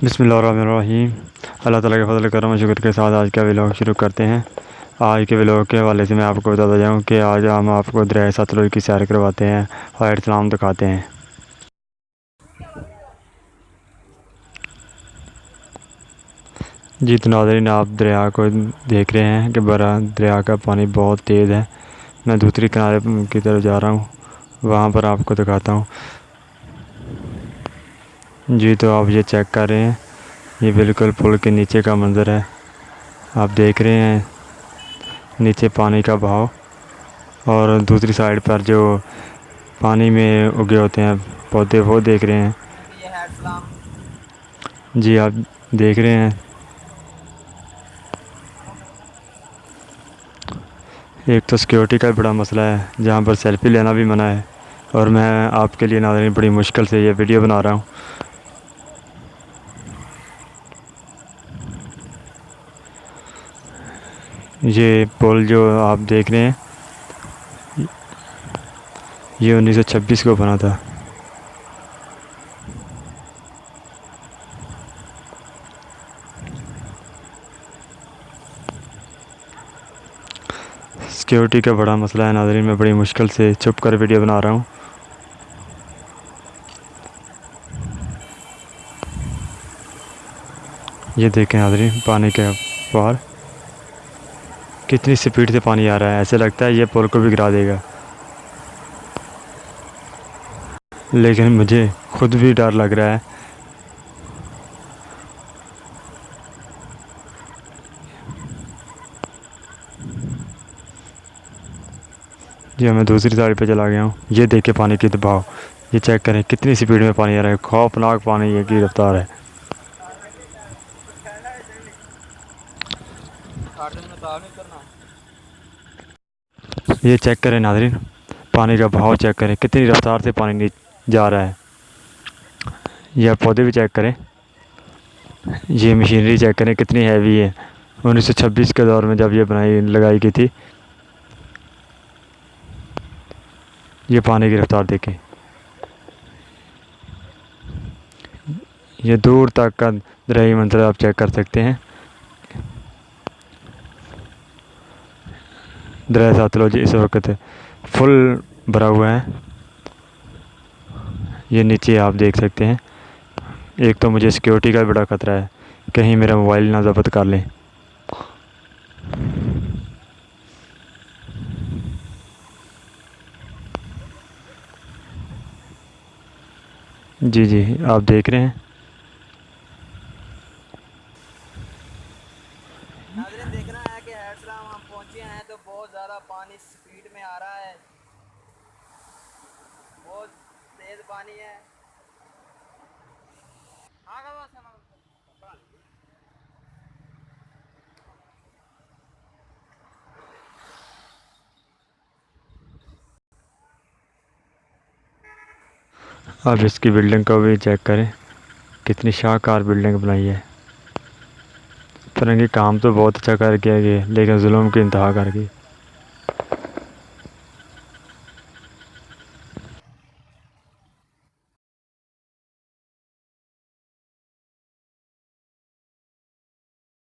बिस्मिल्लाहिर्रहमानिर्रहीम। अल्लाह ताला के फजल करम और शुक्र के साथ आज का व्लॉग शुरू करते हैं। आज के व्लॉग के हवाले से मैं आपको बताता जाऊँ कि आज हम आपको दरिया सतलुज की सैर करवाते हैं और इस्लाम दिखाते हैं। जी तो नाज़रीन, आप दरिया को देख रहे हैं कि बड़ा दरिया का पानी बहुत तेज़ है। मैं दूसरी किनारे की तरफ जा रहा हूँ, वहाँ पर आपको दिखाता हूँ। जी तो आप ये चेक कर रहे हैं, ये बिल्कुल पुल के नीचे का मंज़र है। आप देख रहे हैं नीचे पानी का बहाव, और दूसरी साइड पर जो पानी में उगे होते हैं पौधे वो देख रहे हैं। जी आप देख रहे हैं, एक तो सिक्योरिटी का बड़ा मसला है, जहाँ पर सेल्फ़ी लेना भी मना है। और मैं आपके लिए नाज़रीन बड़ी मुश्किल से ये वीडियो बना रहा हूँ। ये पुल जो आप देख रहे हैं, ये 1926 को बना था। सिक्योरिटी का बड़ा मसला है नाज़रीन, मैं बड़ी मुश्किल से छुप कर वीडियो बना रहा हूँ। ये देखें नाज़रीन, पानी के पार कितनी स्पीड से पानी आ रहा है, ऐसे लगता है ये पुल को भी गिरा देगा। लेकिन मुझे खुद भी डर लग रहा है। जी मैं दूसरी साइड पे चला गया हूँ। ये देखे पानी की दबाव, ये चेक करें कितनी स्पीड में पानी आ रहा है। खौफनाक पानी की रफ्तार है। ये चेक करें नाज़रीन, पानी का बहाव चेक करें, कितनी रफ्तार से पानी जा रहा है। यह पौधे भी चेक करें, ये मशीनरी चेक करें कितनी हैवी है। 1926 के दौर में जब ये लगाई गई थी। ये पानी की रफ्तार देखें, ये दूर तक का दरियाई मंजर आप चेक कर सकते हैं। दरिया सतलुज इस वक्त फुल भरा हुआ है। ये नीचे आप देख सकते हैं। एक तो मुझे सिक्योरिटी का बड़ा ख़तरा है, कहीं मेरा मोबाइल ना ज़ब्त कर लें। जी आप देख रहे हैं। नाज़रीन देखना है कि हेडस्लाम हम पहुंचे हैं तो बहुत ज़्यादा पानी स्पीड में आ रहा है, बहुत तेज़ पानी है। अब इसकी बिल्डिंग को भी चेक करें, कितनी शाहकार बिल्डिंग बनाई है। फरंगी काम तो बहुत अच्छा कर किया गया, लेकिन जुल्म की इंतहा कर गई।